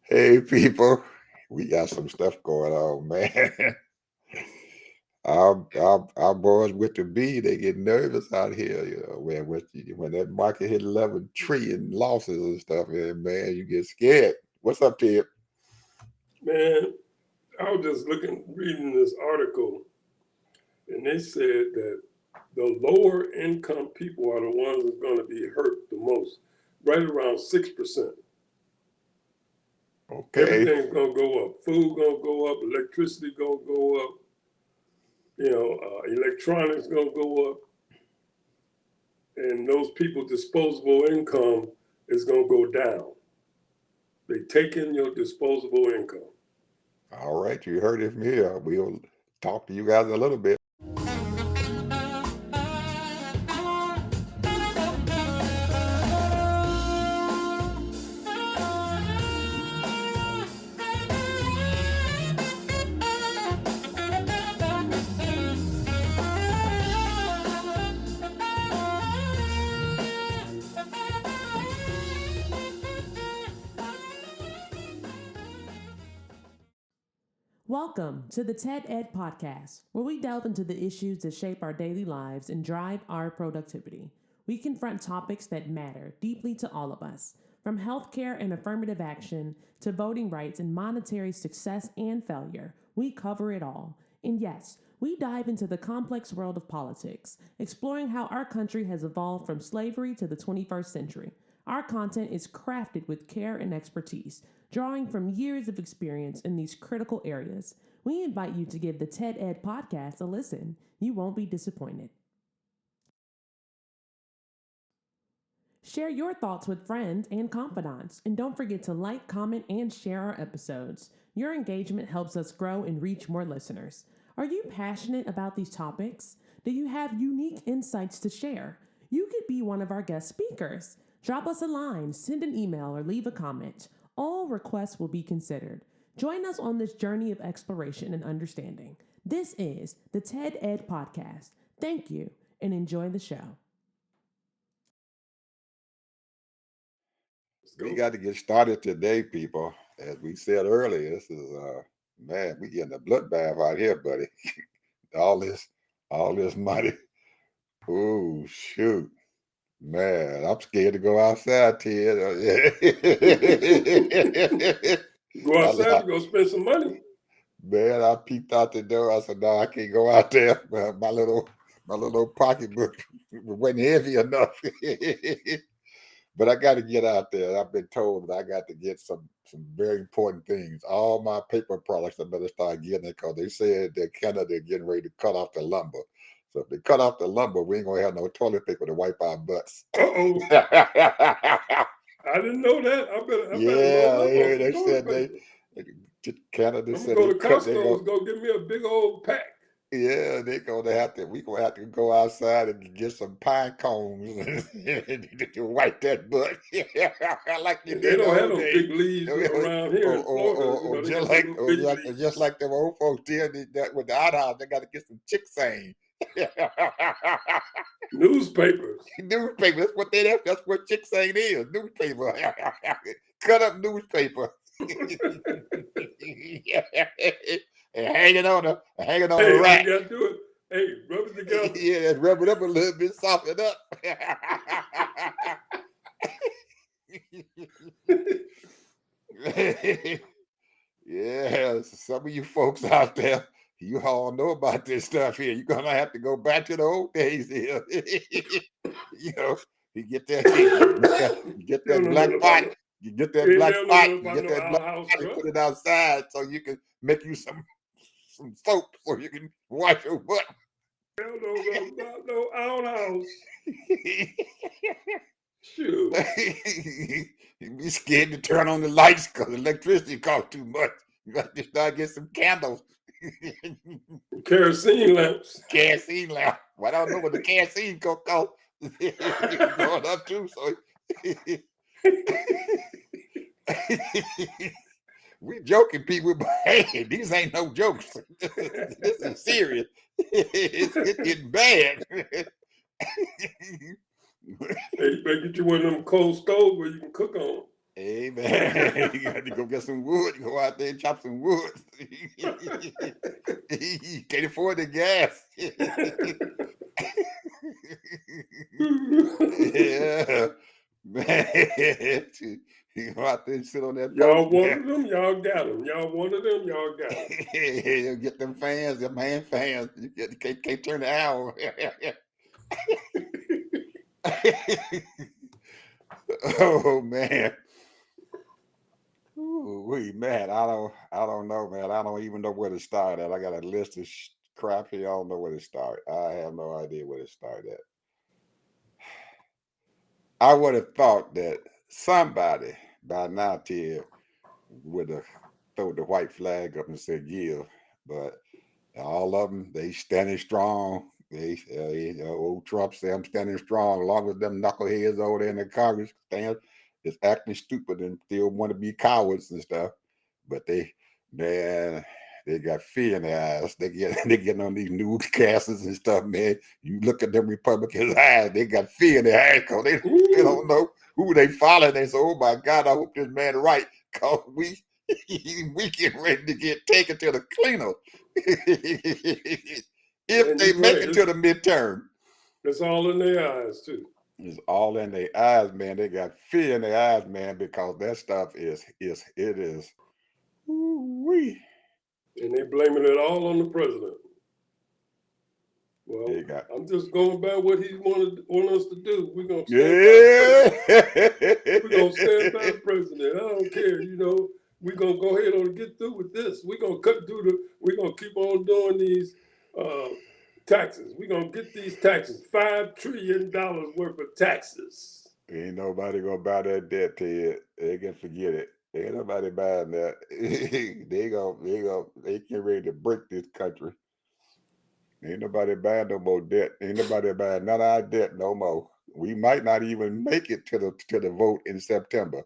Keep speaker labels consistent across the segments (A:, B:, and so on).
A: Hey, people, we got some stuff going on, man. Our boys with the B, they get nervous out here, when that market hit 11 trillion losses and stuff, man, you get scared. What's up, Ted?
B: Man, I was just reading this article, and they said that the lower income people are the ones that's going to be hurt the most, right around 6%.
A: Okay,
B: Everything's going to go up. Food going to go up. Electricity going to go up. Electronics going to go up. And those people's disposable income is going to go down. They take in your disposable income.
A: all right, you heard it from here. We'll talk to you guys in a little bit.
C: Welcome to the TED Ed Podcast, where we delve into the issues that shape our daily lives and drive our productivity. We confront topics that matter deeply to all of us, from healthcare and affirmative action to voting rights and monetary success and failure. We cover it all. And yes, we dive into the complex world of politics, exploring how our country has evolved from slavery to the 21st century. Our content is crafted with care and expertise, drawing from years of experience in these critical areas. We invite you to give the TED Ed podcast a listen. You won't be disappointed. Share your thoughts with friends and confidants, and don't forget to like, comment, and share our episodes. Your engagement helps us grow and reach more listeners. Are you passionate about these topics? Do you have unique insights to share? You could be one of our guest speakers. Drop us a line, send an email, or leave a comment. All requests will be considered. Join us on this journey of exploration and understanding. This is the TED Ed Podcast. Thank you, and enjoy the show.
A: We got to get started today, people. As we said earlier, this is man, we getting a bloodbath out here, buddy. all this, all this money. Oh shoot. Man, I'm scared to go outside, Ted.
B: Go
A: I,
B: outside,
A: I,
B: you're going to spend some money.
A: man, I peeped out the door. I said, "No, I can't go out there. My little pocketbook wasn't heavy enough." But I got to get out there. I've been told that I got to get some very important things. All my paper products, I better start getting it because they said that Canada getting ready to cut off the lumber. So if they cut off the lumber, we ain't gonna have no toilet paper to wipe our butts.
B: Uh-oh. I didn't know that. I better
A: Yeah,
B: load up on some
A: they
B: toilet
A: said
B: paper.
A: Canada
B: I'm gonna
A: said
B: go
A: they
B: to
A: cut. They
B: Costco
A: go.
B: and go get me a big old pack.
A: Yeah, we gonna have to go outside and get some pine cones to wipe that butt, like you
B: And they
A: did the
B: don't have
A: old
B: them
A: days.
B: big leaves
A: or,
B: around here in Florida. They got them little bitty
A: just
B: leaves.
A: like them old folks did that with the outhouse. They got to get some chick saying.
B: Newspapers.
A: Newspaper. That's what chick saying is. Newspaper. Cut up newspaper. And hanging on a
B: Hey, all
A: rack.
B: you got to do it. Hey, rub it together.
A: Yeah, rub it up a little bit, soften it up. Yeah, some of you folks out there, you all know about this stuff here. You're gonna have to go back to the old days here. you know, you get you get
B: They don't
A: that
B: know nothing
A: black
B: about
A: pot,
B: no.
A: you get that
B: They
A: black
B: don't know
A: pot,
B: nothing
A: you
B: about
A: get
B: no
A: that black
B: outhouse
A: pot and
B: truck.
A: put it outside so you can make you some soap so you can wash your butt.
B: They don't know nothing about no outhouse. Shoot.
A: You be scared to turn on the lights because electricity costs too much. You got to start getting some candles.
B: Kerosene lamps.
A: Kerosene lamp. Well, I don't know what the kerosene gonna cost. It's going up too. So we joking, people, but hey, these ain't no jokes. This is serious. It's getting bad.
B: Hey, you better get you one of them cold stoves where you can cook on.
A: Hey man, you got to go get some wood. Go out there and chop some wood. You can't afford the gas. Yeah, man. You go out there and sit on that porch.
B: Y'all wanted them, y'all got them. Y'all wanted them, y'all got them.
A: You get them fans, them hand fans. You can't turn the hour. Oh man. Ooh, man, I don't know, man. I don't even know where to start at. I got a list of crap here. I don't know where to start. I have no idea where to start at. I would have thought that somebody by now, Ted, would have thrown the white flag up and said, "Yeah," but all of them, they standing strong. Old Trump say I'm standing strong. Along with them knuckleheads over there in the Congress, stand is acting stupid and still want to be cowards and stuff. But man, they got fear in their eyes. They getting on these newscasters and stuff, man. You look at them Republicans' eyes, they got fear in their eyes because they don't know who they follow. They say, "Oh my God, I hope this man right," because we getting ready to get taken to the cleaner. If
B: And
A: they
B: you're
A: make
B: right.
A: it to the midterm.
B: It's all in their eyes too.
A: It's all in their eyes, man. They got fear in their eyes, man, because that stuff is. Ooh-wee.
B: And they blaming it all on the president. Well,
A: They got
B: I'm just going by what he want us to do. We're gonna stand by the president.
A: yeah.
B: We're gonna stand by the president. I don't care, we're gonna go ahead and get through with this. We're gonna we're gonna keep on doing these taxes. We're gonna get these taxes. $5 trillion worth of taxes.
A: Ain't nobody gonna buy that debt, Ted. They can forget it. Ain't nobody buying that. They get ready to break this country. Ain't nobody buying no more debt. Ain't nobody buying none of our debt no more. We might not even make it to the vote in September.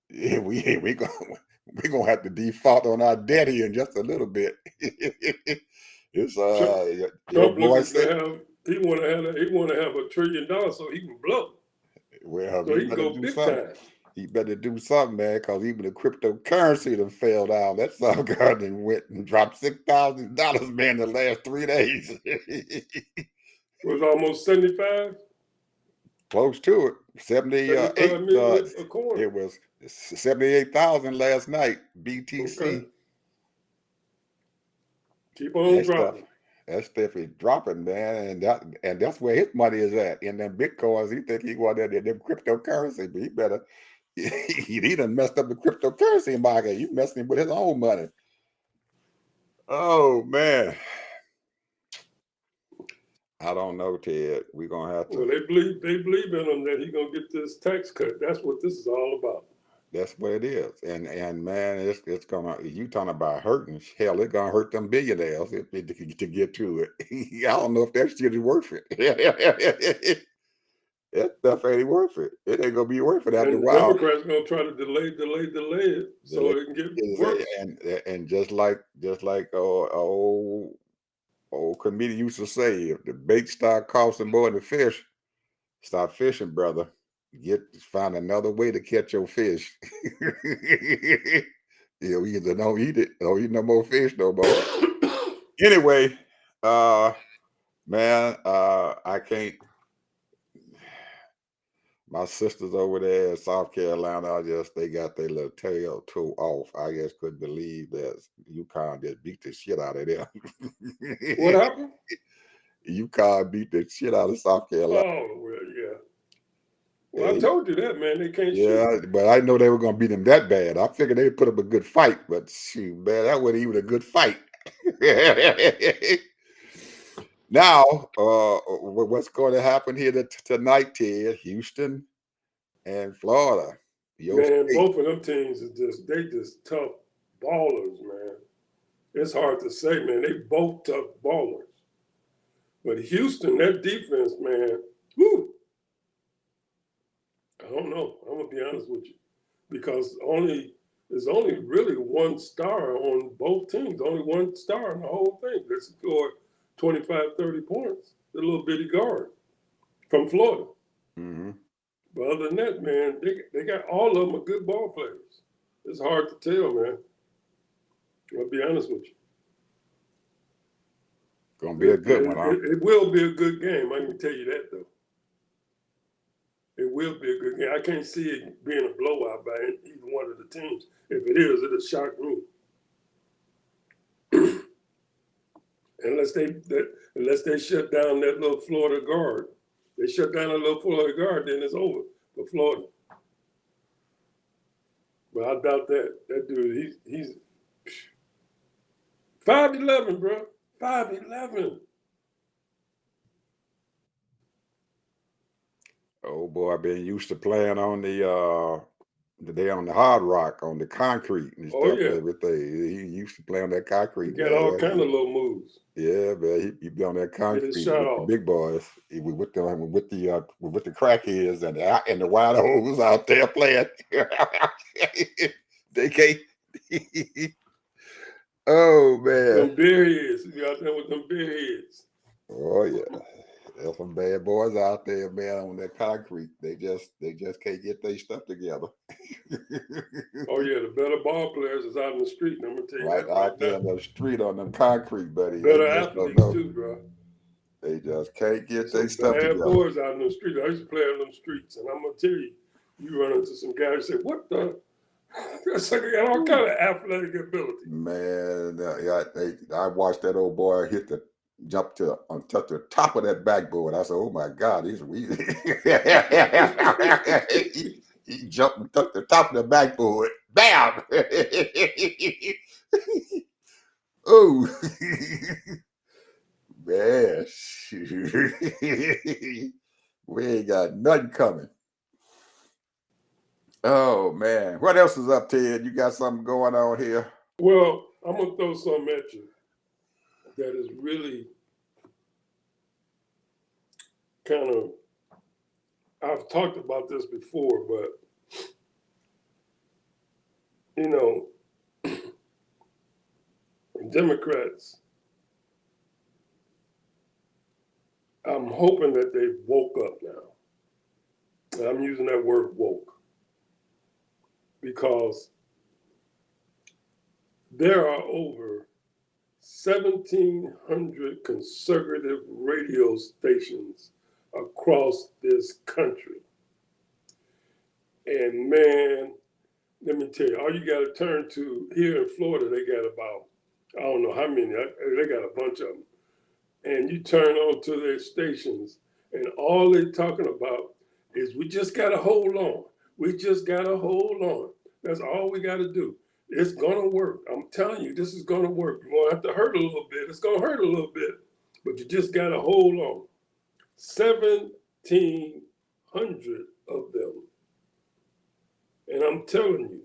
A: Yeah, we gonna have to default on our debt here in just a little bit. It's your
B: Trump
A: boy
B: looking to
A: said,
B: have he want to have $1 trillion so he can blow,
A: well,
B: so
A: he
B: he can
A: better
B: go
A: do
B: big
A: something.
B: time.
A: He better do something, man, because even the cryptocurrency done fell down. That some guy and went and dropped $6,000, man, the last 3 days.
B: It was almost 75.
A: Close to it. 78.
B: 75 million a coin.
A: It was 78,000 last night. BTC.
B: Okay. Keep on dropping.
A: That stuff is dropping, man, and that's where his money is at in them bitcoins. He think he wanted them cryptocurrency, but he better. He done messed up the cryptocurrency market. You messing him with his own money. Oh man, I don't know, Ted. We're gonna have to.
B: Well, they believe in him that he's gonna get this tax cut. That's what this is all about.
A: That's what it is, and man, it's gonna. You talking about hurting? Hell, it's gonna hurt them billionaires to get to it. I don't know if that shit is worth it. That stuff ain't worth it. It ain't gonna be worth it after a
B: And the
A: while.
B: Democrats gonna try to delay it so it can get worse.
A: And just like old comedian used to say, if the bait start costing more than the fish, stop fishing, brother. Find another way to catch your fish. Yeah, we either don't eat it, don't eat no more fish no more. Anyway, man, I can't. My sisters over there in South Carolina, they got their little tail toe off. I just couldn't believe that UConn just beat the shit out of them.
B: What happened?
A: UConn beat the shit out of South Carolina.
B: Oh, well, yeah. Well, I told you that, man. They can't
A: Yeah,
B: shoot.
A: but I know they were going to beat them that bad. I figured they'd put up a good fight, but shoot, man, that wasn't even a good fight. Now, what's going to happen here tonight, Ted? Houston and Florida.
B: Man, both of them teams they just tough ballers, man. It's hard to say, man. They both tough ballers. But Houston, that defense, man, whoo, I don't know. I'm gonna be honest with you. Because there's only really one star on both teams, only one star in the whole thing that scored 25, 30 points. The little bitty guard from Florida.
A: Mm-hmm.
B: But other than that, man, they got all of them are good ball players. It's hard to tell, man. I'll be honest with you.
A: Gonna be a good one, huh?
B: It will be a good game. I can tell you that, though. It will be a good game. I can't see it being a blowout by either one of the teams. If it is, it'll shock me. unless they shut down that little Florida guard. They shut down that little Florida guard, then it's over for Florida. But I doubt that. That dude, he's 5'11", bro. 5'11".
A: Oh boy, I've been used to playing on the hard rock, on the concrete and
B: Oh,
A: stuff,
B: yeah.
A: everything. He used to play on that
B: He
A: concrete.
B: got all kind of little moves.
A: Yeah, man, he be on that
B: Get
A: concrete
B: his
A: with
B: shot
A: the
B: off.
A: big boys, with the crackheads and the wild hoes out there playing. They can't. Oh man.
B: Them beer heads. You out there with them beer heads.
A: Oh yeah. There's some bad boys out there, man, on that concrete. They just can't get their stuff together.
B: Oh yeah, the better ball players is out in the street. And I'm gonna tell you
A: Right
B: that
A: out there on the street on them concrete, buddy.
B: Better
A: They just don't
B: athletes
A: know.
B: too, bro.
A: They just can't get
B: Some
A: their stuff
B: bad
A: together.
B: boys out in the street. I used to play on them streets, and I'm gonna tell you, you run into some guys and say, "What the?" That sucker got all kind of athletic ability.
A: Man, I watched that old boy jump to touch the top of that backboard. I said, "Oh my God, he's weird." He jumped and touched the top of the backboard. Bam! Oh, man, we ain't got nothing coming. Oh man, what else is up, Ted? You got something going on here?
B: Well, I'm gonna throw something at you that is really kind of. I've talked about this before, but you know, Democrats. I'm hoping that they woke up now. And I'm using that word woke because there are over 1,700 conservative radio stations across this country. And man, let me tell you, all you got to turn to here in Florida, they got about, I don't know how many, they got a bunch of them. And you turn on to their stations, and all they're talking about is we just got to hold on. We just got to hold on. That's all we got to do. It's going to work. I'm telling you, this is going to work. You're going to have to hurt a little bit. It's going to hurt a little bit, but you just got to hold on. 1,700 of them. And I'm telling you,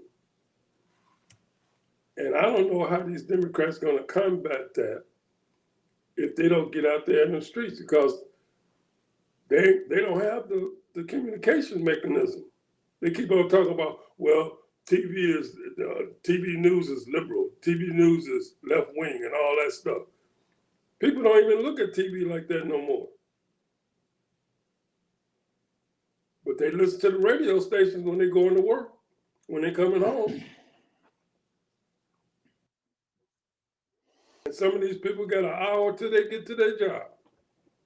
B: and I don't know how these Democrats are going to combat that if they don't get out there in the streets, because they don't have the communication mechanism. They keep on talking about, well, TV news is liberal, TV news is left wing, and all that stuff. People don't even look at TV like that no more. But they listen to the radio stations when they're going to work, when they're coming home. And some of these people got an hour till they get to their job.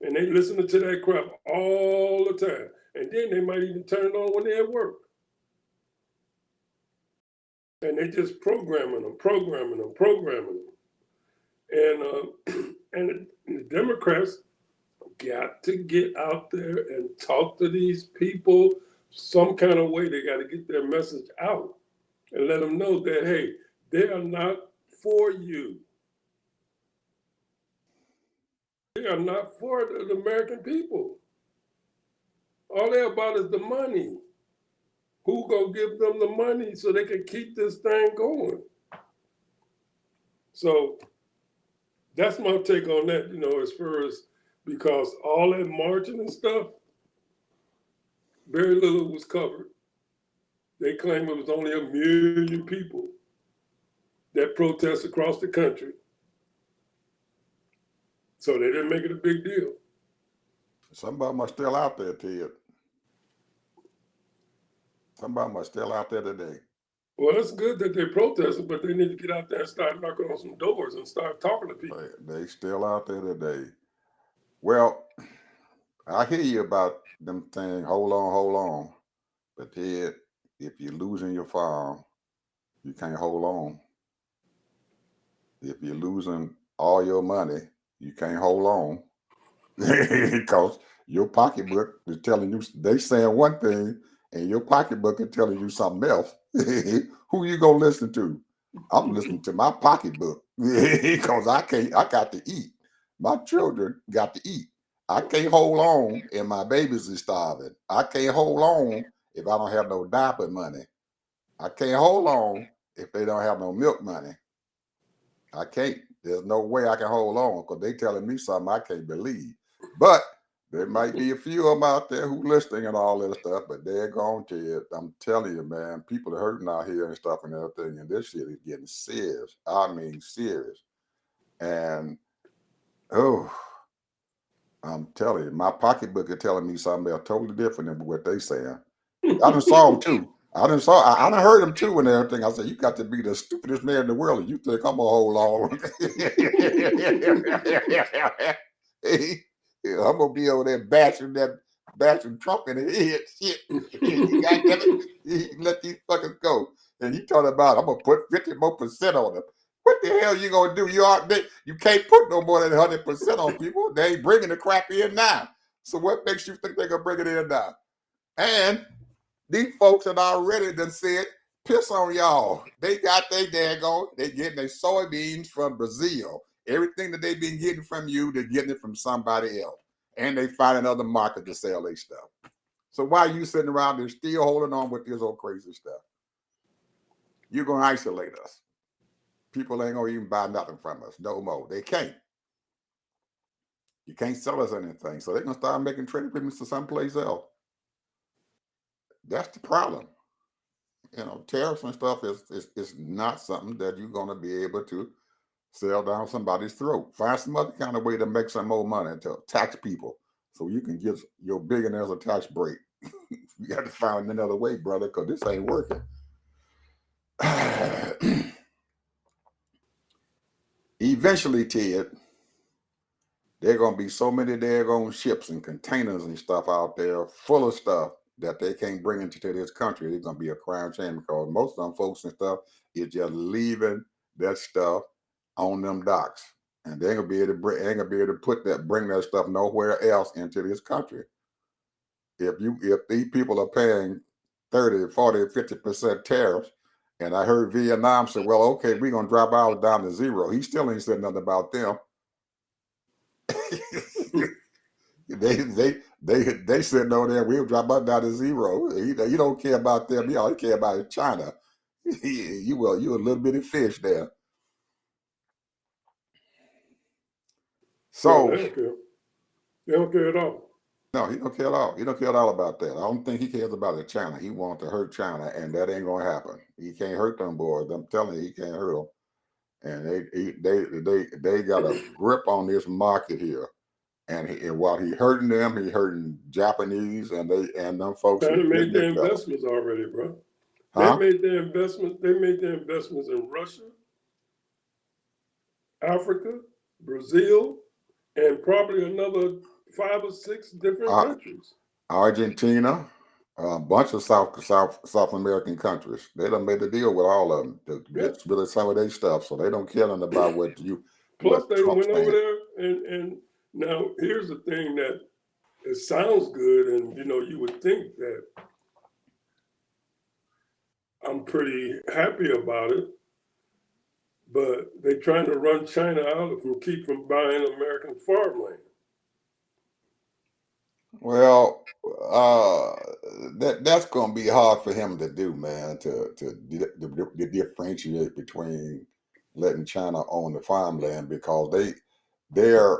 B: And they listen to that crap all the time. And then they might even turn it on when they're at work. And they just programming them. And the Democrats got to get out there and talk to these people some kind of way. They got to get their message out and let them know that, hey, they are not for you. They are not for the American people. All they're about is the money. Who gonna give them the money so they can keep this thing going? So that's my take on that, as far as, because all that marching and stuff, very little was covered. They claim it was only 1 million people that protest across the country. So they didn't make it a big deal.
A: Some of them are still out there, Ted. Somebody must still out there today.
B: Well, it's good that they protested, but they need to get out there and start knocking on some doors and start talking to people.
A: They still out there today. Well, I hear you about them saying, hold on. But Ted, if you're losing your farm, you can't hold on. If you're losing all your money, you can't hold on. Because your pocketbook is telling you, they saying one thing, and your pocketbook is telling you something else. Who you gonna listen to? I'm listening to my pocketbook because I got to eat. My children got to eat. I can't hold on and my babies is starving. I can't hold on if I don't have no diaper money. I can't hold on if they don't have no milk money. I can't. There's no way I can hold on because they telling me something I can't believe. But there might be a few of them out there who listening and all that stuff, but they're gone to it. I'm telling you, man, people are hurting out here and stuff and everything, and this shit is getting serious. I mean, serious. And oh, I'm telling you, my pocketbook is telling me something else totally different than what they saying. I done saw them too. I done heard them too and everything. I said, you got to be the stupidest man in the world and you think I'm gonna hold on. Hey, I'm gonna be over there bashing Trump in the head. Shit. You goddamn it. He let these fuckers go. And he talking about I'm gonna put 50% more on them. What the hell you gonna do? You can't put no more than 100% on people. They ain't bringing the crap in now. So what makes you think they're gonna bring it in now? And these folks had already done said, piss on y'all. They got their daggone, they getting their soybeans from Brazil. Everything that they've been getting from you, they're getting it from somebody else. And they find another market to sell their stuff. So why are you sitting around there still holding on with this old crazy stuff? You're going to isolate us. People ain't going to even buy nothing from us no more. They can't. You can't sell us anything. So they're going to start making trade agreements to someplace else. That's the problem. Tariffs and stuff is not something that you're going to be able to sell down somebody's throat. Find some other kind of way to make some more money to tax people so you can give your billionaires a tax break. You got to find another way, brother, because this ain't working. Eventually, Ted, there are going to be so many daggone ships and containers and stuff out there full of stuff that they can't bring into this country. It's going to be a crime shame because most of them folks and stuff is just leaving that stuff on them docks. And they ain't gonna be able to bring that stuff nowhere else into this country. If these people are paying 30, 40, 50% tariffs, and I heard Vietnam say, well, okay, we're gonna drop ours down to zero. He still ain't said nothing about them. They said no there, we'll drop us down to zero. You don't care about them, you all you care about is China. You a little bitty fish there.
B: No,
A: So
B: they don't care. They don't care at all.
A: no, he don't care at all. He don't care at all about that. I don't think he cares about it. China. He wants to hurt China, and that ain't gonna happen. He can't hurt them boys. I'm telling you, he can't hurt them. And they got a grip on this market here. And while he hurting them, he hurting Japanese and them folks who
B: China made
A: getting
B: their
A: it better.
B: investments already, bro. They
A: Huh?
B: made their investments. They made their investments in Russia, Africa, Brazil, and probably another 5 or 6 different
A: Uh,
B: countries.
A: Argentina, a bunch of South American countries. They done made a deal with all of them to
B: Yeah.
A: get rid of some of their stuff. So they don't care nothing about
B: Plus,
A: what
B: they done
A: Trump's
B: went over
A: saying.
B: there and now here's the thing that it sounds good, and you would think that I'm pretty happy about it, but they're trying to run China out from keep from buying American farmland.
A: Well, that's going to be hard for him to do, man. To differentiate between letting China own the farmland because their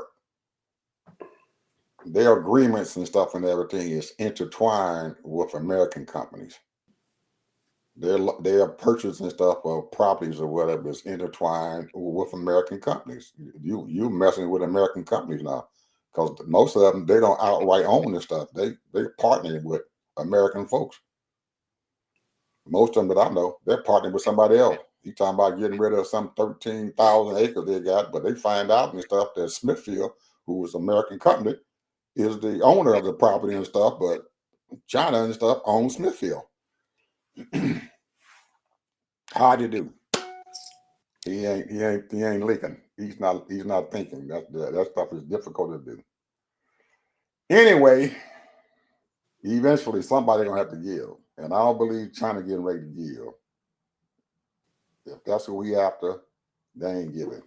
A: their agreements and stuff and everything is intertwined with American companies. Their purchase and stuff of properties or whatever is intertwined with American companies. You messing with American companies now, because most of them they don't outright own this stuff. They partner with American folks. Most of them that I know, they're partnering with somebody else. He talking about getting rid of some 13,000 acres they got, but they find out and stuff that Smithfield, who was an American company, is the owner of the property and stuff, but China and stuff owns Smithfield. How'd you do? He ain't leaking. He's not thinking. That stuff is difficult to do. Anyway, eventually somebody gonna have to give. And I don't believe China getting ready to give. If that's what we after, they ain't giving.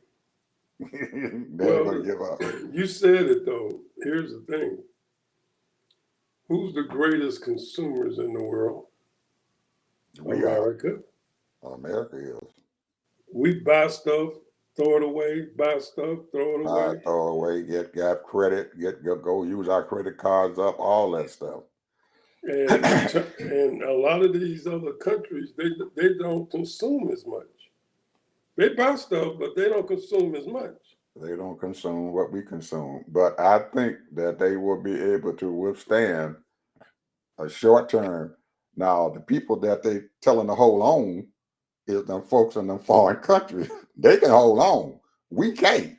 A: They ain't gonna give up.
B: You said it though. Here's the thing. Who's the greatest consumers in the world?
A: We
B: America.
A: are. America is.
B: We buy stuff, throw it away, buy stuff, throw it away.
A: Throw away, got credit, go use our credit cards up, all that stuff.
B: And a lot of these other countries, they don't consume as much. They buy stuff, but they don't consume as much.
A: They don't consume what we consume. But I think that they will be able to withstand a short term. Now, the people that they telling to hold on is them folks in them foreign countries. They can hold on. We can't.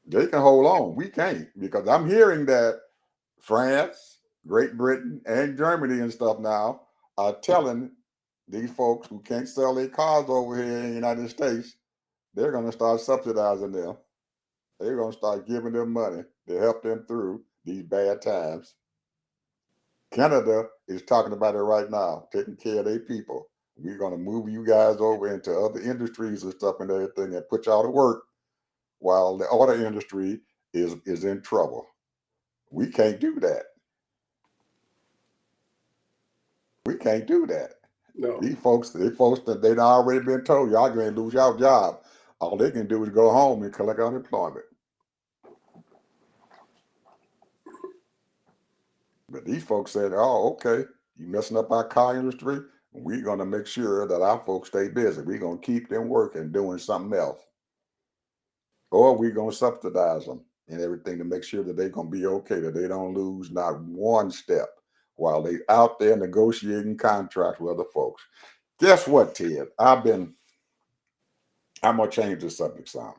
A: They can hold on. We can't. Because I'm hearing that France, Great Britain, and Germany and stuff now are telling these folks who can't sell their cars over here in the United States, they're going to start subsidizing them. They're going to start giving them money to help them through these bad times. Canada is talking about it right now, taking care of their people. We're going to move you guys over into other industries and stuff and everything and put y'all to work while the auto industry is in trouble. We can't do that. We can't do that.
B: No.
A: These folks that they've already been told y'all going to lose your job. All they can do is go home and collect unemployment. But these folks said, "Oh, okay, you messing up our car industry. We're going to make sure that our folks stay busy. We're going to keep them working, doing something else, or we're going to subsidize them and everything to make sure that they're going to be okay, that they don't lose not one step while they out there negotiating contracts with other folks." Guess what, Ted? I'm going to change the subject some.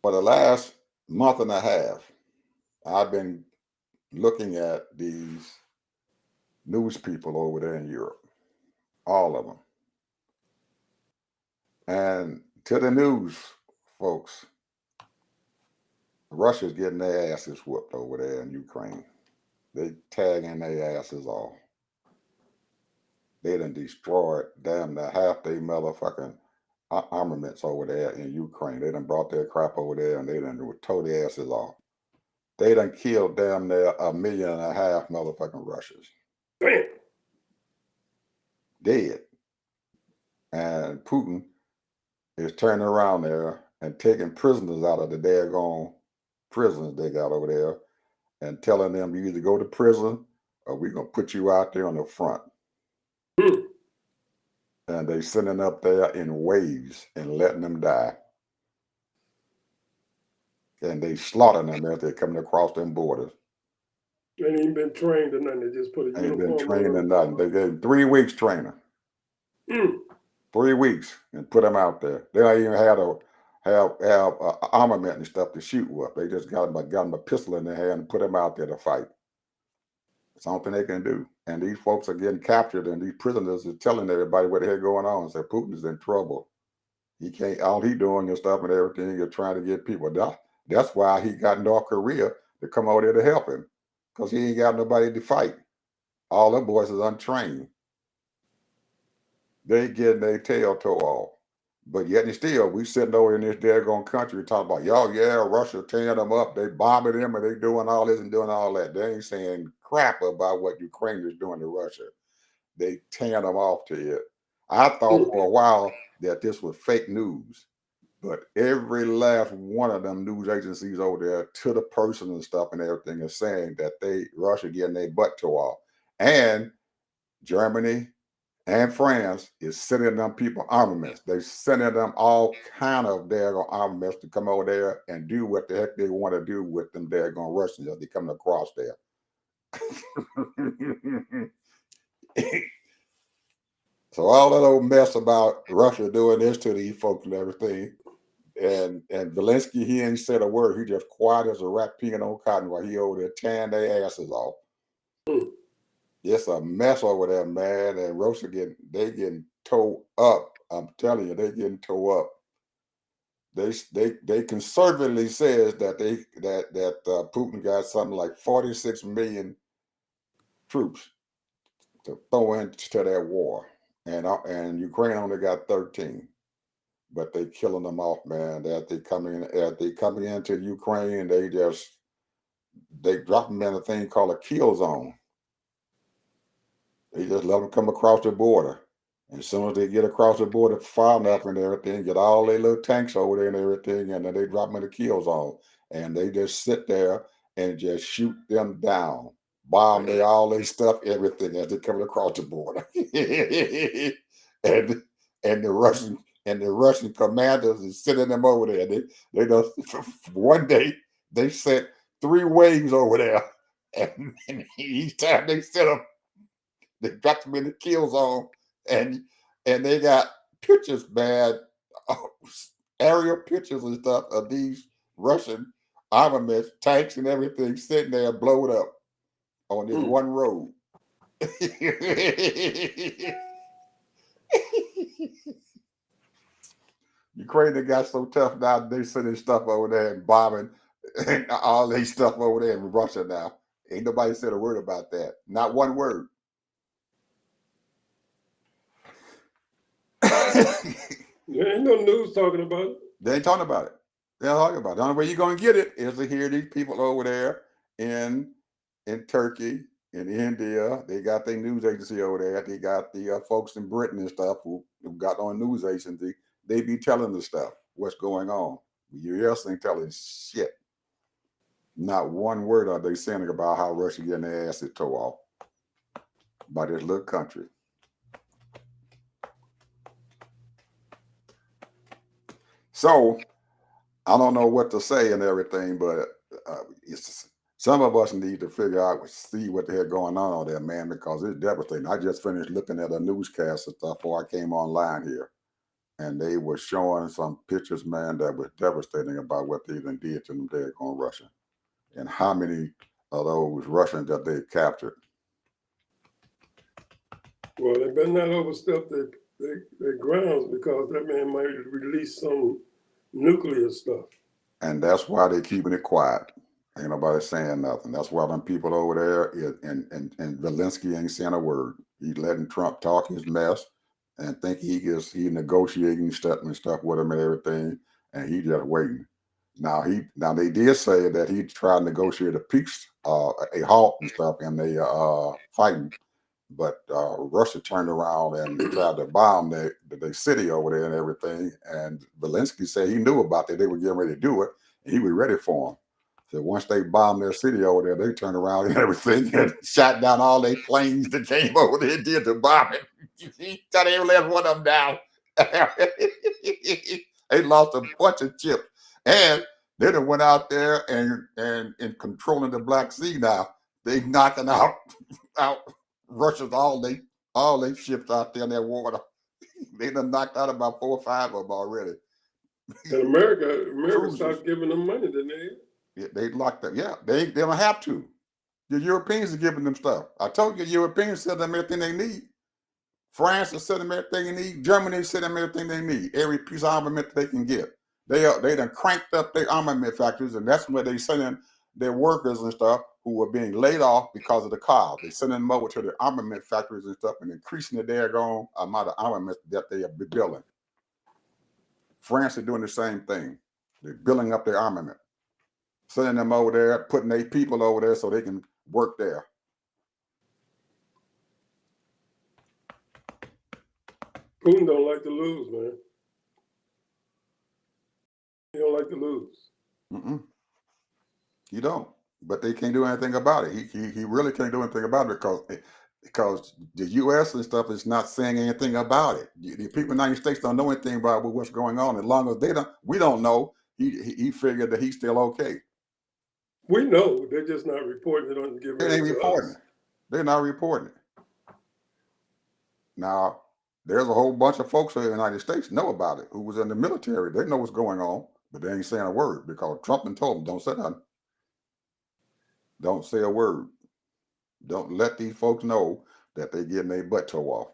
A: For the last month and a half, I've been looking at these news people over there in Europe, all of them. And to the news, folks, Russia's getting their asses whooped over there in Ukraine. They tagging their asses off. They done destroyed damn near half their motherfucking armaments over there in Ukraine. They done brought their crap over there and they done tore their asses off. They done killed damn near 1.5 million motherfucking Russians.
B: Damn.
A: Dead. And Putin is turning around there and taking prisoners out of the daggone prisons they got over there and telling them you either go to prison or we're going to put you out there on the front. And they sending up there in waves and letting them die. And they slaughtering them as they're coming across them borders.
B: They ain't been trained or nothing. They just put a uniform on.
A: Ain't been trained or nothing. They gave 3 weeks training. 3 weeks and put them out there. They don't even have armament and stuff to shoot with. They just got them a pistol in their hand and put them out there to fight. Something they can do. And these folks are getting captured, and these prisoners are telling everybody what the hell going on. Say Putin's in trouble. He can't. All he doing is stuff and everything. Is trying to get people. That's why he got North Korea to come over there to help him, because he ain't got nobody to fight. All them boys is untrained. They getting their tail tore off. But yet and still, we sitting over in this daggone country talking about, y'all, yeah, Russia tearing them up. They bombing them and they doing all this and doing all that. They ain't saying crap about what Ukraine is doing to Russia. They tearing them off to it. I thought for a while that this was fake news. But every last one of them news agencies over there to the person and stuff and everything is saying that Russia getting their butt tore off. And Germany and France is sending them people armaments. They're sending them all kind of daggone armaments to come over there and do what the heck they want to do with them daggone Russians as they coming across there. So all that old mess about Russia doing this to these folks and everything, and Zelensky, he ain't said a word. He just quiet as a rat peeing on cotton while he over there tearing their asses off.
B: Mm.
A: It's a mess over there, man. And Russia getting towed up. I'm telling you, they getting towed up. They conservatively says that Putin got something like 46 million troops to throw into that war, and Ukraine only got 13. But they killing them off, man. That they coming into Ukraine, they drop them in a thing called a kill zone. They just let them come across the border. And as soon as they get across the border far enough and everything, get all their little tanks over there and everything, and then they drop them in the kill zone. And they just sit there and just shoot them down, bomb all their stuff, everything as they coming across the border. and the Russian commanders is sending them over there. They just one day they sent 3 waves over there, and each time they sent them, they got them in the kill zone, and they got pictures, man, aerial pictures and stuff of these Russian armaments, tanks, and everything sitting there blowed up on this one road. Ukraine got so tough now, they sending stuff over there and bombing and all these stuff over there in Russia now. Ain't nobody said a word about that. Not one word.
B: There ain't no news talking about it.
A: They ain't talking about it. They're not talking about it. The only way you're going to get it is to hear these people over there in Turkey, in India. They got their news agency over there. They got the folks in Britain and stuff who got on news agency. They be telling the stuff, what's going on. You else ain't telling shit. Not one word are they saying about how Russia getting their asses tore off by this little country. So I don't know what to say and everything, but some of us need to figure out, see what the hell going on there, man, because it's devastating. I just finished looking at a newscast and stuff before I came online here, and they were showing some pictures, man, that was devastating about what they even did to them there on Russia, and how many of those Russians that they captured.
B: Well, they better not overstep their grounds, because that man might release some nuclear stuff.
A: And that's why they're keeping it quiet. Ain't nobody saying nothing. That's why them people over there, and Zelensky ain't saying a word. He's letting Trump talk his mess and think he negotiating stuff with him and everything, and he just waiting. Now they did say that he tried to negotiate a peace, a halt and stuff, and they fighting. But Russia turned around and tried to bomb the city over there and everything. And Zelensky said he knew about that. They were getting ready to do it, and he was ready for them. So once they bombed their city over there, they turned around and everything and shot down all their planes that came over there and did the bombing. He shot every last one of them down. They lost a bunch of ships. And they done went out there and controlling the Black Sea now. They knocking out Russia's all they ships out there in that water. They done knocked out about 4 or 5 of them already.
B: And America stopped giving them money, didn't they?
A: Yeah, they locked them. Yeah, they don't have to. The Europeans are giving them stuff. I told you, the Europeans send them everything they need. France is sending them everything they need. Germany is sending them everything they need. Every piece of armament they can get. They done cranked up their armament factories, and that's where they sending their workers and stuff who were being laid off because of the cost. They sending them over to the armament factories and stuff and increasing the daggone amount of armament that they are building. France is doing the same thing. They're building up their armament, sending them over there, putting their people over there so they can work there.
B: Putin don't like to lose, man. He don't like to lose.
A: Mm-mm. You don't. But they can't do anything about it. He really can't do anything about it because the U.S. and stuff is not saying anything about it. The people in the United States don't know anything about what's going on. As long as we don't know, he figured that he's still okay.
B: We know they're just not reporting it and giving
A: They
B: it
A: ain't
B: to
A: reporting
B: us.
A: it. They're not reporting it. Now, there's a whole bunch of folks in the United States know about it who was in the military. They know what's going on, but they ain't saying a word because Trump and told them, don't say nothing. Don't say a word. Don't let these folks know that they're getting their butt tore off.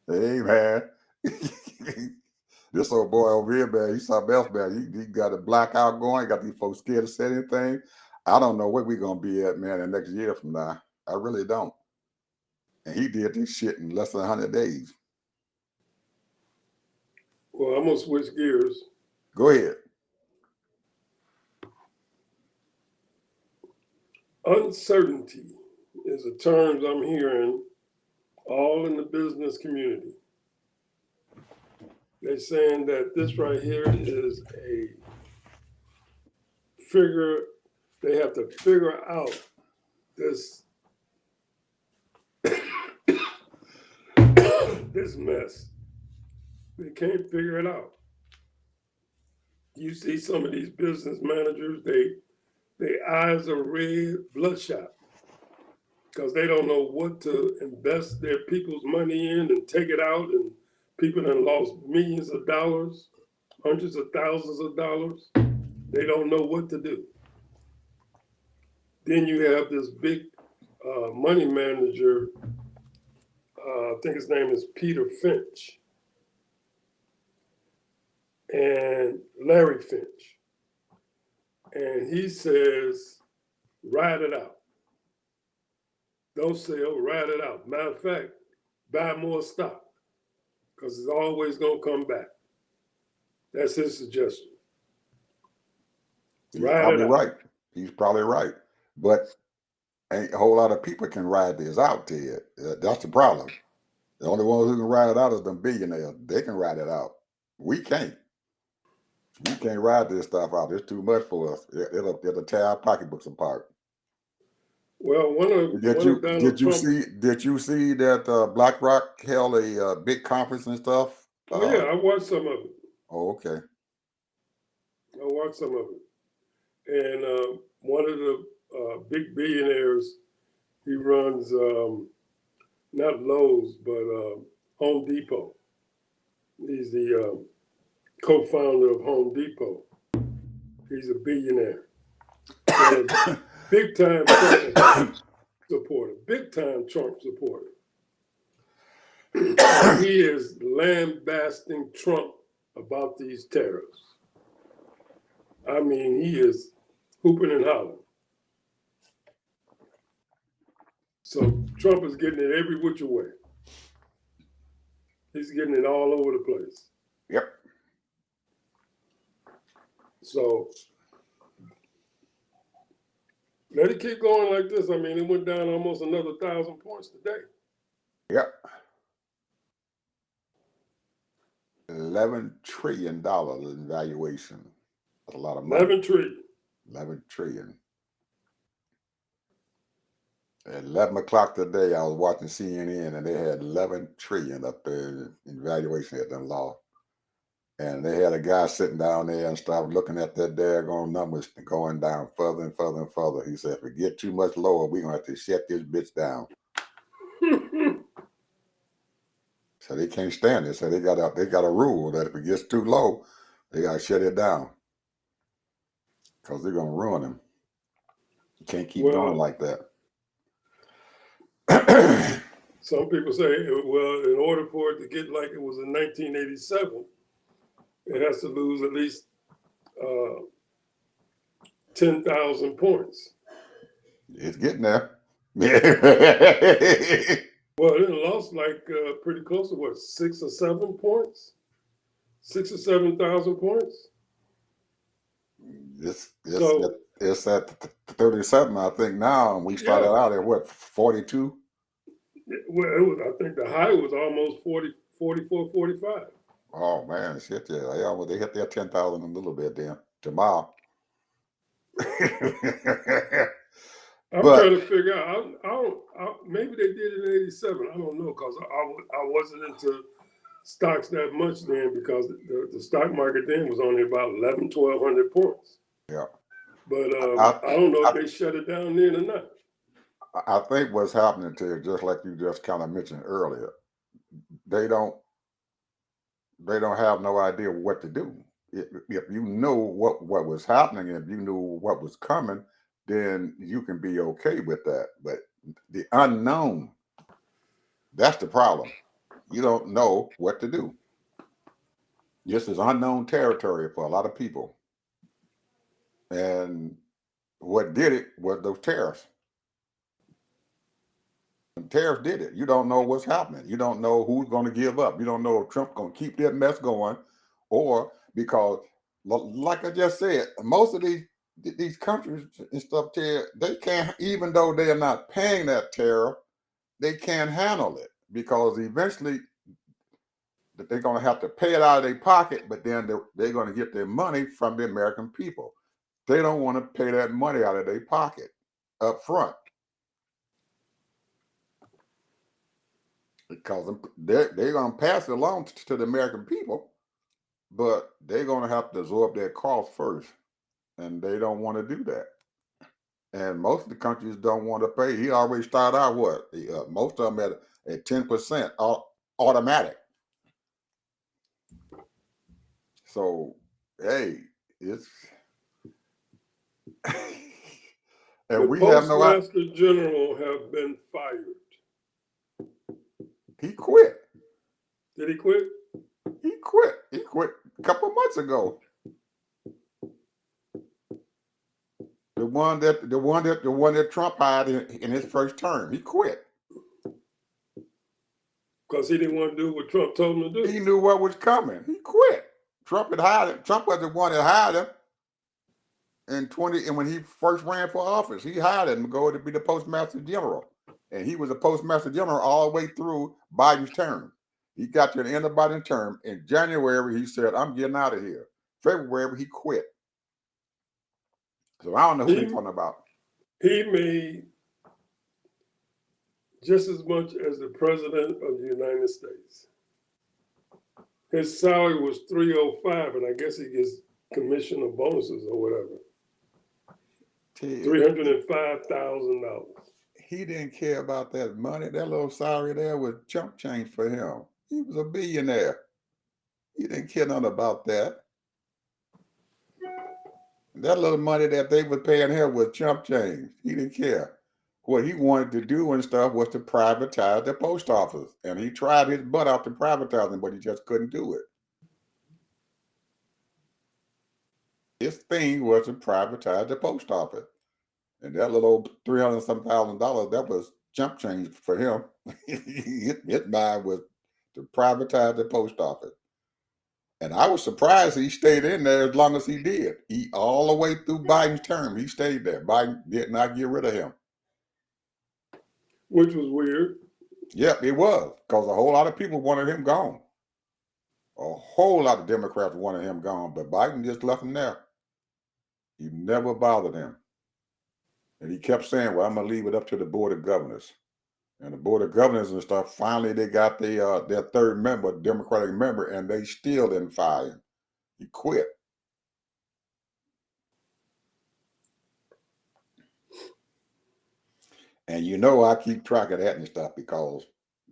A: Hey, man. This old boy over here, man, he's something else, man. He got a blackout going, got these folks scared to say anything. I don't know where we're going to be at, man, the next year from now. I really don't. And he did this shit in less than 100 days.
B: Well, I'm going to switch gears.
A: Go ahead.
B: Uncertainty is a term I'm hearing all in the business community. They're saying that this right here is a figure, they have to figure out this this mess. They can't figure it out. You see some of these business managers, their eyes are red, bloodshot, because they don't know what to invest their people's money in and take it out, and people have lost millions of dollars, hundreds of thousands of dollars. They don't know what to do. Then you have this big money manager, I think his name is Peter Finch and Larry Finch. And he says, ride it out. Don't sell, ride it out. Matter of fact, buy more stock because it's always going to come back. That's his suggestion.
A: He's probably right. He's probably right. But ain't a whole lot of people can ride this out, Ted. That's the problem. The only ones who can ride it out is them billionaires. They can ride it out. We can't. We can't ride this stuff out. It's too much for us. It'll tear our pocketbooks apart.
B: Well, one of Donald Trump.
A: Did you see that BlackRock held a big conference and stuff?
B: Oh yeah, I watched some of it.
A: Oh, okay.
B: I watched some of it, and one of the big billionaires, he runs not Lowe's but Home Depot. He's the co-founder of Home Depot. He's a billionaire. Big time Trump supporter. Big time Trump supporter. He is lambasting Trump about these tariffs. I mean, he is hooping and hollering. So Trump is getting it every which way. He's getting it all over the place.
A: Yep.
B: So let it keep going like this. I mean, it went down almost another 1,000 points today.
A: Yep. $11 trillion in valuation. That's a lot of money.
B: 11 trillion.
A: 11 trillion. At 11 o'clock today, I was watching CNN and they had 11 trillion up there in valuation at them law. And they had a guy sitting down there and started looking at that daggone numbers going down further and further and further. He said, if it get too much lower, we're going to have to shut this bitch down. So they can't stand it. So they got a rule that if it gets too low, they got to shut it down because they're going to ruin him. You can't keep going like that.
B: Some people say, well, in order for it to get like it was in 1987, it has to lose at least 10,000 points.
A: It's getting there.
B: Well, it lost like pretty close to what, 6 or 7 points? 6 or 7,000 points?
A: It's at 37, I think, now, and we started out at what, 42?
B: Well, I think the high was almost 40, 44, 45.
A: Oh man, shit, yeah. They hit their 10,000 a little bit then tomorrow.
B: I'm trying to figure out. Maybe they did it in '87. I don't know because I wasn't into stocks that much then because the stock market then was only about 1,100 points.
A: Yeah.
B: But I don't know if they shut it down then or not.
A: I think what's happening to you, just like you just kind of mentioned earlier, they don't have no idea what to do. If you know what was happening, if you knew what was coming, then you can be okay with that. But the unknown, that's the problem. You don't know what to do. This is unknown territory for a lot of people. And what did it was those tariffs. And tariffs did it. You don't know what's happening. You don't know who's going to give up. You don't know if Trump's going to keep that mess going, or because, like I just said, most of these countries and stuff, they can't, even though they are not paying that tariff, they can't handle it because eventually they're going to have to pay it out of their pocket, but then they're going to get their money from the American people. They don't want to pay that money out of their pocket up front because they're going to pass it along to the American people, but they're going to have to absorb that cost first, and they don't want to do that. And most of the countries don't want to pay. He already started out what? Most of them at 10% automatic. So, hey, it's and
B: The
A: we have no idea.
B: Postmaster General have been fired.
A: He quit.
B: Did he quit?
A: He quit. He quit a couple of months ago. The one that Trump hired in his first term. He quit.
B: Because he didn't want to do what Trump told him to do.
A: He knew what was coming. He quit. Trump had hired him. Trump was the one that hired him and when he first ran for office, he hired him to go to be the Postmaster General. And he was a Postmaster General all the way through Biden's term. He got to the end of Biden's term. In January, he said, I'm getting out of here. February, he quit. So I don't know who they're talking about.
B: He made just as much as the President of the United States. His salary was $305, and I guess he gets commission or bonuses or whatever. $305,000.
A: He didn't care about that money. That little salary there was chump change for him. He was a billionaire. He didn't care nothing about that. That little money that they were paying him was chump change. He didn't care. What he wanted to do and stuff was to privatize the post office. And he tried his butt out to privatizing, but he just couldn't do it. His thing was to privatize the post office. And that little $300,000, that was chump change for him. His mind was to privatize the post office. And I was surprised he stayed in there as long as he did. He all the way through Biden's term, he stayed there. Biden did not get rid of him.
B: Which was weird.
A: Yep, it was, because a whole lot of people wanted him gone. A whole lot of Democrats wanted him gone, but Biden just left him there. He never bothered him. And he kept saying, well, I'm going to leave it up to the Board of Governors. And the Board of Governors and stuff, finally they got their third member, Democratic member, and they still didn't fire him. He quit. And you know I keep track of that and stuff because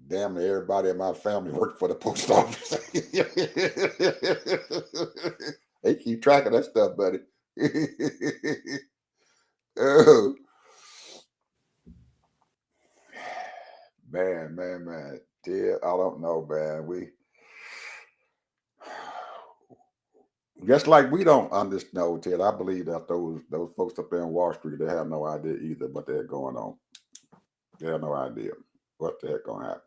A: damn near everybody in my family worked for the post office. They keep track of that stuff, buddy. Oh. Man. Dear, I don't know, man. Just like we don't understand, Ted. I believe that those folks up there in Wall Street, they have no idea either what they're going on. They have no idea what the heck gonna happen.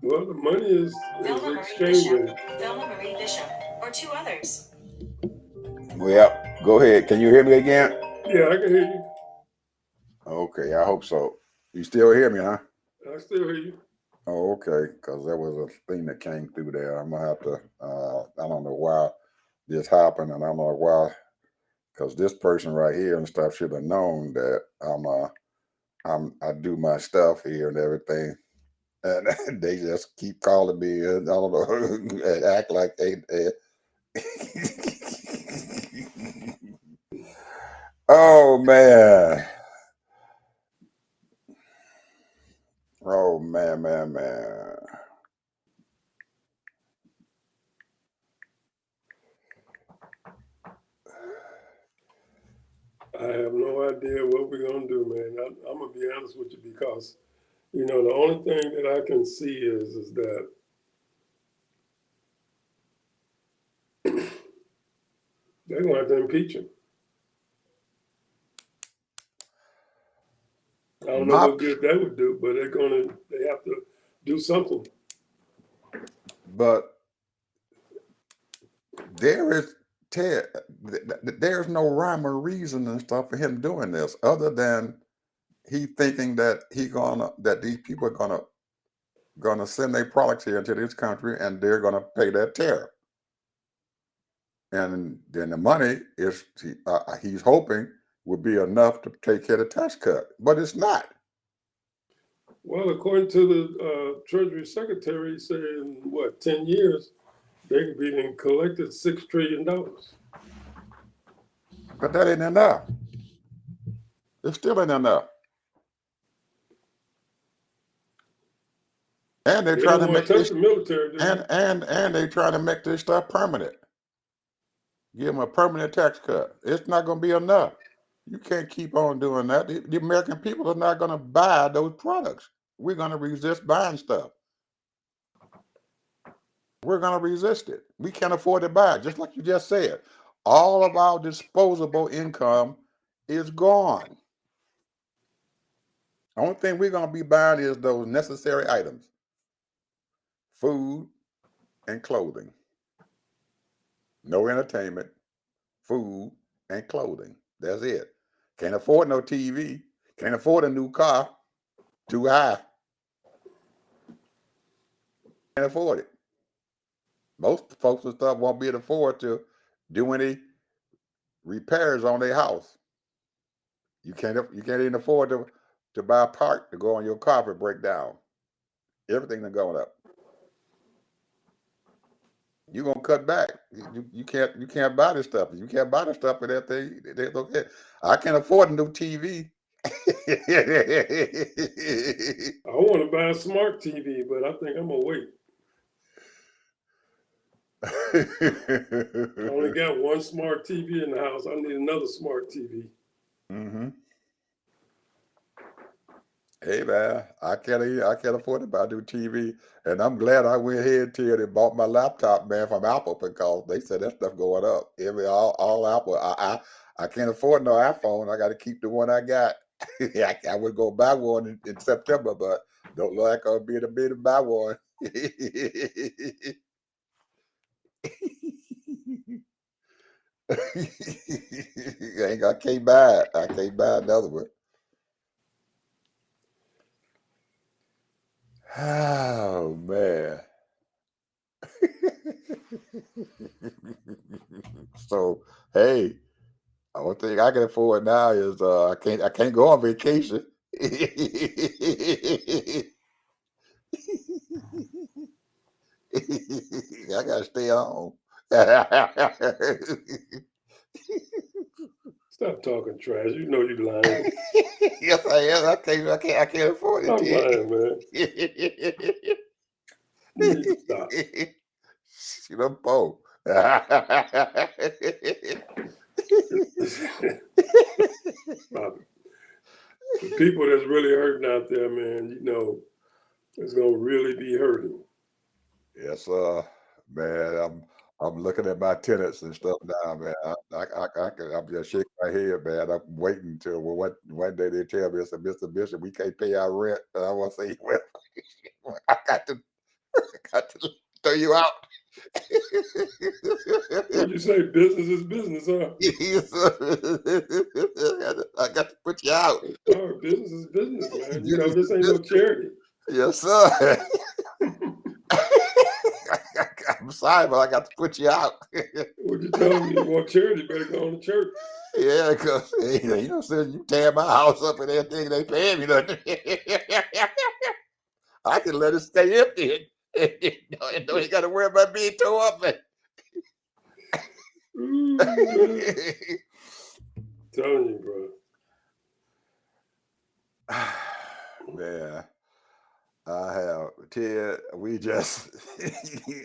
B: Well, the money is exchanging.
D: Velma Marie Bishop, or two others.
A: Well, go ahead. Can you hear me again?
B: Yeah, I can hear you.
A: Okay, I hope so. You still hear me, huh?
B: I still hear you.
A: Oh, okay, because there was a thing that came through there. I'm gonna have to. I don't know why this happened, and I don't know why because this person right here and stuff should have known that I do my stuff here and everything, and they just keep calling me and I don't know and act like they oh man. Oh man.
B: I have no idea what we're gonna do, man. I'm gonna be honest with you because, the only thing that I can see is that they're gonna have to impeach him. I don't know
A: My,
B: what good that would do, but they have to do something.
A: but there is Ted. There's no rhyme or reason and stuff for him doing this, other than he thinking that these people are gonna send their products here into this country and they're gonna pay that tariff, and then the money he's hoping would be enough to take care of the tax cut, but it's not.
B: Well, according to the Treasury Secretary, saying 10 years, they could be collected $6 trillion.
A: But that ain't enough. It still ain't enough. And they're
B: They
A: trying
B: don't
A: to
B: want
A: make
B: to touch
A: this
B: the military, do they?
A: and they trying to make this stuff permanent. Give them a permanent tax cut. It's not going to be enough. You can't keep on doing that. The American people are not going to buy those products. We're going to resist buying stuff. We're going to resist it. We can't afford to buy it. Just like you just said, all of our disposable income is gone. The only thing we're going to be buying is those necessary items: food and clothing. No entertainment, food, and clothing. That's it. Can't afford no TV. Can't afford a new car. Too high. Can't afford it. Most folks and stuff won't be able to afford to do any repairs on their house. You can't even afford to buy a part to go on your car if it break down. Everything is going up. You're gonna cut back. You can't buy this stuff. You can't buy the stuff for that thing. It's okay. I can't afford a new TV.
B: I want to buy a smart TV, but I think I'm gonna wait. I only got one smart TV in the house. I need another smart TV.
A: Mm-hmm. Hey man, I can't afford to buy a new TV, and I'm glad I went ahead to it and bought my laptop, man, from Apple, because they said that stuff going up. All Apple. I can't afford no iPhone. I got to keep the one I got. I would go buy one in September, but don't look like I'll be able to buy one. I can't buy it. I can't buy another one. Oh man. So hey, the only thing I can afford now is I can't go on vacation. I gotta stay home.
B: Stop talking trash. You know you lying.
A: Yes, I am. I can't afford
B: Stop lying, man.
A: it.
B: You need to stop.
A: See them poor.
B: Stop it. The people that's really hurting out there, man, it's gonna really be hurting.
A: Yes, man. I'm looking at my tenants and stuff now, man. I'm just shaking my head, man. I'm waiting till one day they tell me, it's a Mr. Bishop, we can't pay our rent. And I want to say, well, I got to throw you out.
B: What'd you say? Business is business, huh?
A: I got to put you out.
B: Sorry, business is business, man. This ain't no charity.
A: Yes, sir. I'm sorry, but I got to put you out.
B: What you telling me? You want charity? Better go on to church.
A: Yeah, because since you tear my house up and everything, they pay me nothing. I can let it stay empty. And don't got to worry about being tore up.
B: Ooh, man. Telling you, bro.
A: Man, I have Ted. We just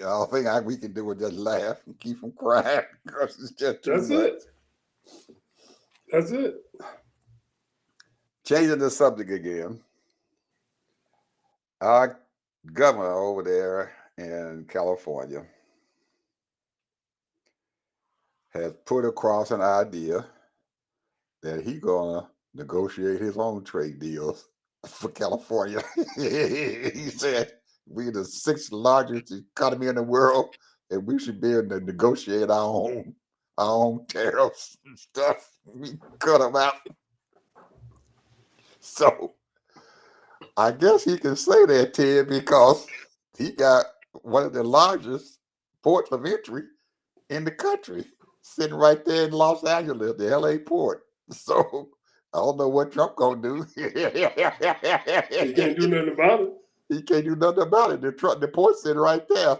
A: all thing we can do is just laugh and keep from crying because it's just too
B: That's
A: much.
B: it. That's it.
A: Changing the subject again. Our governor over there in California has put across an idea that he's gonna negotiate his own trade deals for California. He said we're the sixth largest economy in the world, and we should be able to negotiate our own tariffs and stuff. We cut them out. So I guess he can say that, Ted, because he got one of the largest ports of entry in the country, sitting right there in Los Angeles, the LA port. So I don't know what Trump gonna do.
B: You can't do nothing about it.
A: He can't do nothing about it. The port's sitting right there.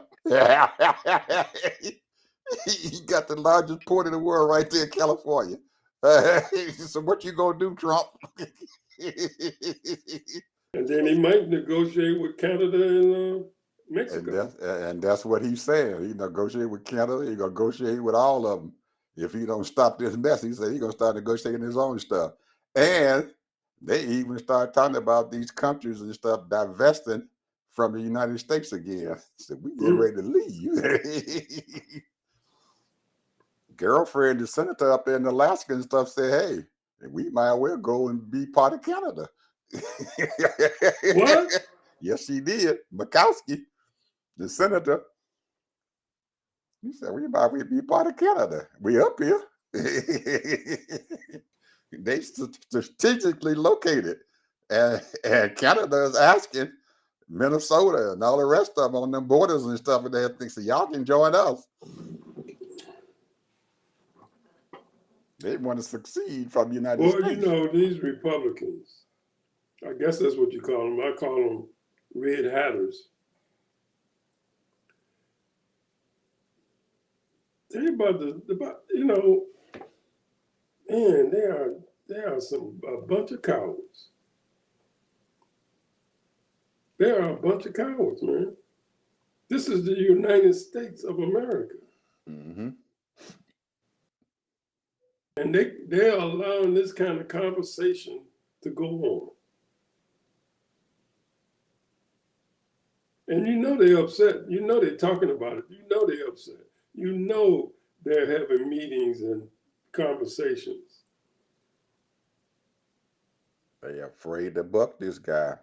A: He got the largest port in the world right there in California. So what you gonna do, Trump?
B: And then he might negotiate with Canada and Mexico.
A: And that's what he's saying. He negotiate with Canada. He gonna negotiate with all of them. If he don't stop this mess, he said he's gonna start negotiating his own stuff. And they even start talking about these countries and stuff divesting from the United States again. So we get ready to leave. Girlfriend, the senator up there in Alaska and stuff, said, "Hey, we might well go and be part of Canada."
B: What?
A: Yes, she did. Murkowski, the senator, he said, "We might well be part of Canada. We up here." They strategically located, and Canada is asking Minnesota and all the rest of them on them borders and stuff, and they think, so y'all can join us. They want to succeed from the United
B: Well,
A: States.
B: these Republicans, I guess that's what you call them. I call them red hatters. They about man, they are a bunch of cowards. They are a bunch of cowards, man. This is the United States of America.
A: Mm-hmm.
B: And they're allowing this kind of conversation to go on. And they're upset. They're talking about it. They're upset. They're having meetings and conversations.
A: They are afraid to buck this guy.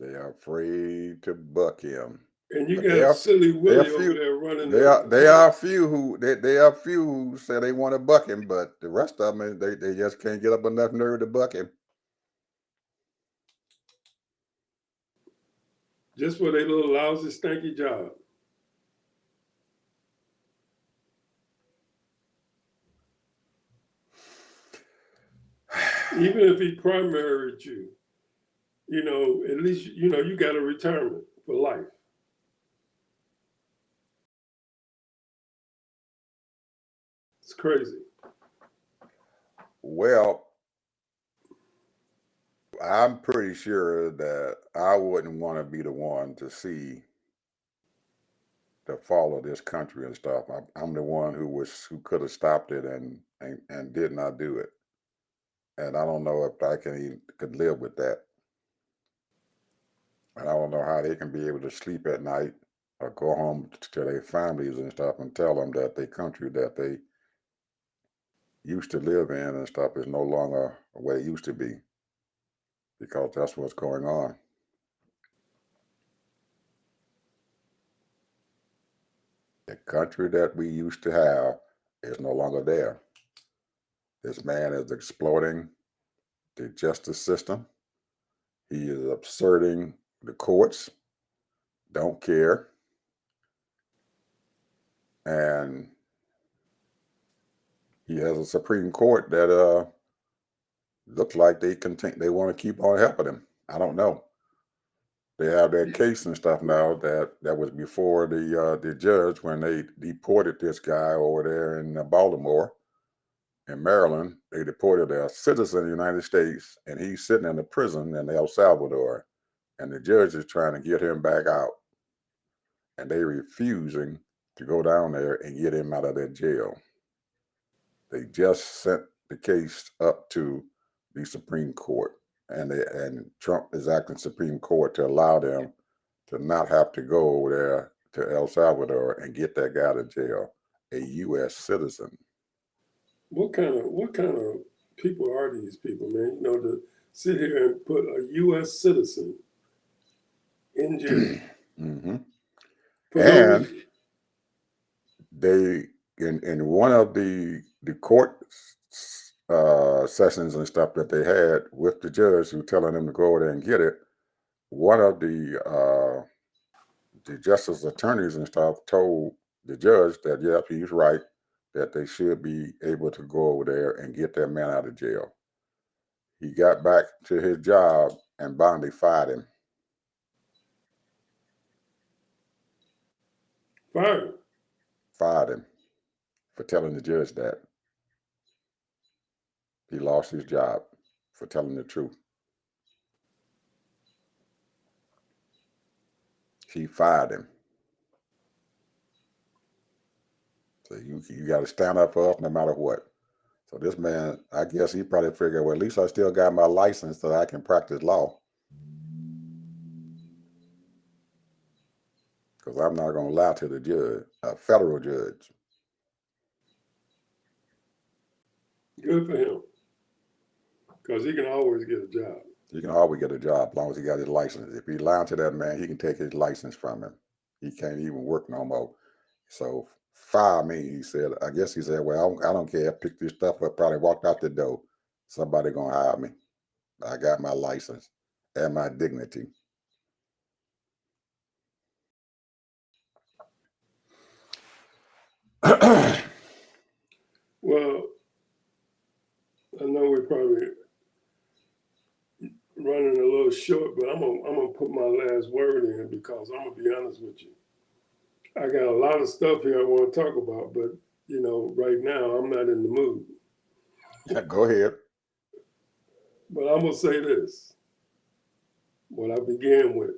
A: They are afraid to buck him.
B: And you got Silly Willie over there running.
A: There are a few who say they want to buck him, but the rest of them they just can't get up enough nerve to buck him.
B: Just for their little lousy, stanky job. Even if he primaried you, at least, you got a retirement for life. It's crazy.
A: Well, I'm pretty sure that I wouldn't want to be the one to see the fall of this country and stuff. I'm the one who could have stopped it and did not do it. And I don't know if I could live with that. And I don't know how they can be able to sleep at night or go home to their families and stuff and tell them that the country that they used to live in and stuff is no longer the way it used to be, because that's what's going on. The country that we used to have is no longer there. This man is exploiting the justice system. He is absurding the courts, don't care. And he has a Supreme Court that looks like they want to keep on helping him. I don't know. They have that case and stuff now that was before the judge when they deported this guy over there in Baltimore, in Maryland. They deported a citizen of the United States, and he's sitting in a prison in El Salvador, and the judge is trying to get him back out, and they refusing to go down there and get him out of that jail. They just sent the case up to the Supreme Court, and Trump is acting Supreme Court to allow them to not have to go over there to El Salvador and get that guy out of jail, a U.S. citizen.
B: What kind of people are these people, man? To sit here and put a U.S. citizen in jail.
A: Mm-hmm.
B: For
A: And
B: those,
A: they in one of the court sessions and stuff that they had with the judge who telling them to go over there and get it, one of the justice attorneys and stuff told the judge that yep, he's right, that they should be able to go over there and get that man out of jail. He got back to his job and Bondi fired him. Fired him for telling the judge that. He lost his job for telling the truth. He fired him. So you got to stand up for us no matter what. So this man, I guess he probably figured, well, at least I still got my license so I can practice law. Because I'm not going to lie to the judge, a federal judge.
B: good for him, because he can always get a job.
A: He can always get a job as long as he got his license. If he lying to that man, he can take his license from him. He can't even work no more. So fire me, he said. I guess he said, well, I don't care. I picked this stuff up, probably walked out the door. Somebody going to hire me. I got my license and my dignity.
B: Well, I know we're probably running a little short, but I'm gonna put my last word in, because I'm gonna be honest with you. I got a lot of stuff here I want to talk about, but right now I'm not in the mood.
A: Go ahead.
B: But I'm gonna say this: what I began with,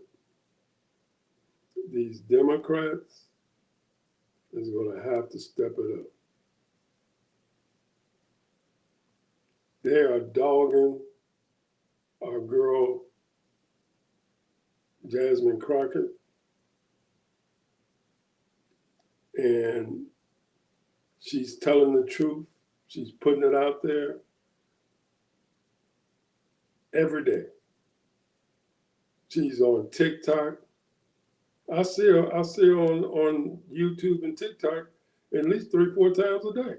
B: these Democrats is gonna have to step it up. They are dogging our girl Jasmine Crockett, and she's telling the truth. She's putting it out there every day. She's on TikTok. I see her on YouTube and TikTok at least 3-4 times a day.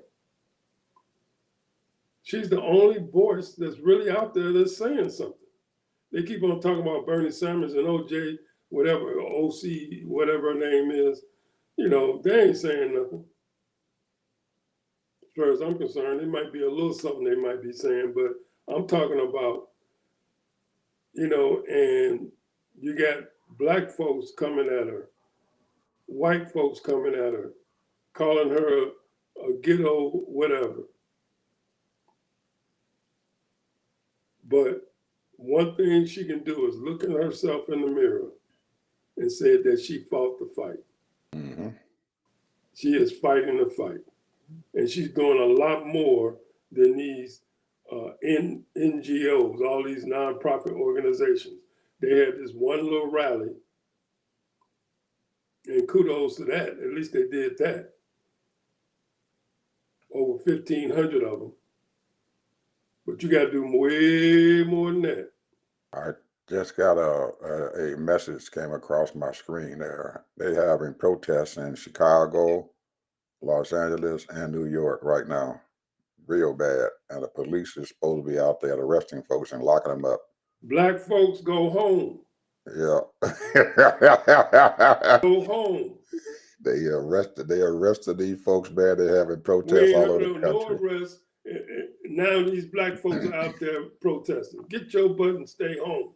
B: She's the only voice that's really out there that's saying something. They keep on talking about Bernie Sanders and OJ, whatever, OC, whatever her name is. They ain't saying nothing. As far as I'm concerned, it might be a little something they might be saying, but I'm talking about, and you got black folks coming at her, white folks coming at her, calling her a ghetto whatever. But one thing she can do is look at herself in the mirror and say that she fought the fight.
A: Mm-hmm.
B: She is fighting the fight. And she's doing a lot more than these NGOs, all these nonprofit organizations. They had this one little rally, and kudos to that. At least they did that. Over 1,500 of them. But you got to do way more than that.
A: I just got a message came across my screen there. They having protests in Chicago, Los Angeles, and New York right now. Real bad. And the police is supposed to be out there arresting folks and locking them up.
B: Black folks go home.
A: Yeah.
B: Go home.
A: They arrested these folks, man. They're having
B: We
A: protests
B: ain't
A: all
B: heard
A: over the
B: no
A: country.
B: arrests. Now these black folks are out there protesting. Get your butt and stay home.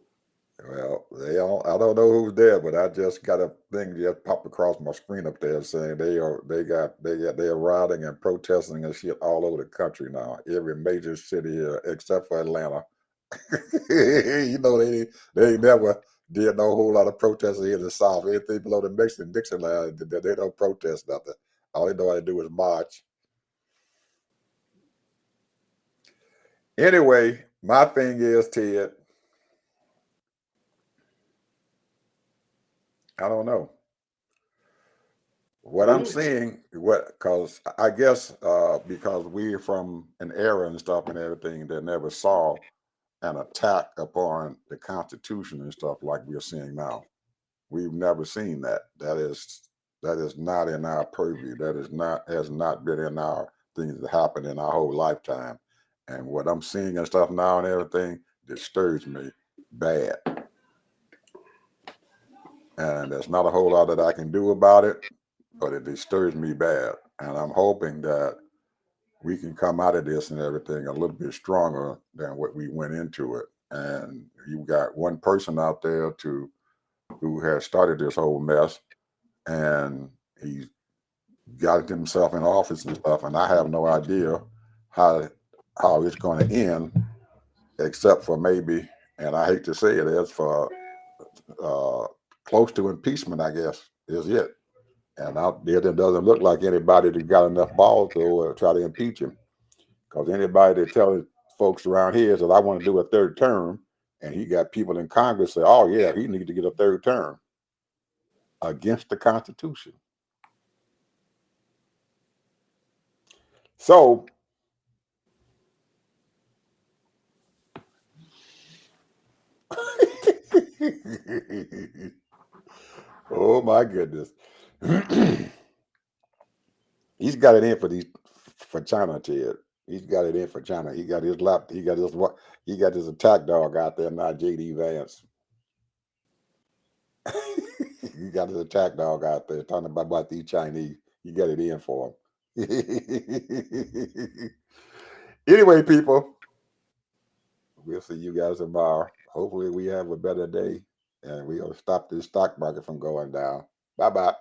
A: Well, I don't know who's there, but I just got a thing just pop across my screen up there saying they're rioting and protesting and shit all over the country now. Every major city here except for Atlanta. You know, they ain't never did no whole lot of protesting here in the South. Anything below the Dixon line, they don't protest nothing. All they know how to do is march. Anyway, my thing is, Ted, I don't know. What I'm seeing, because I guess because we're from an era and stuff and everything that never saw an attack upon the Constitution and stuff like we're seeing now. We've never seen that. That is not in our purview. That has not been in our things that happened in our whole lifetime. And what I'm seeing and stuff now and everything disturbs me bad. And there's not a whole lot that I can do about it, but it disturbs me bad. And I'm hoping that we can come out of this and everything a little bit stronger than what we went into it. And you got one person out there who has started this whole mess, and he's got himself in office and stuff. And I have no idea how it's going to end, except for maybe, and I hate to say it, as for close to impeachment, I guess is it. And out there, it doesn't look like anybody that got enough balls to try to impeach him. Because anybody that tells folks around here that I want to do a third term, and he got people in Congress say, "Oh yeah, he needs to get a third term," against the Constitution. So oh my goodness. He's got it in for China, Ted. He's got it in for China. He got his attack dog out there now, JD Vance. He got his attack dog out there talking about these Chinese. You got it in for him. Anyway, people, we'll see you guys tomorrow. Hopefully we have a better day and we'll stop this stock market from going down. Bye-bye.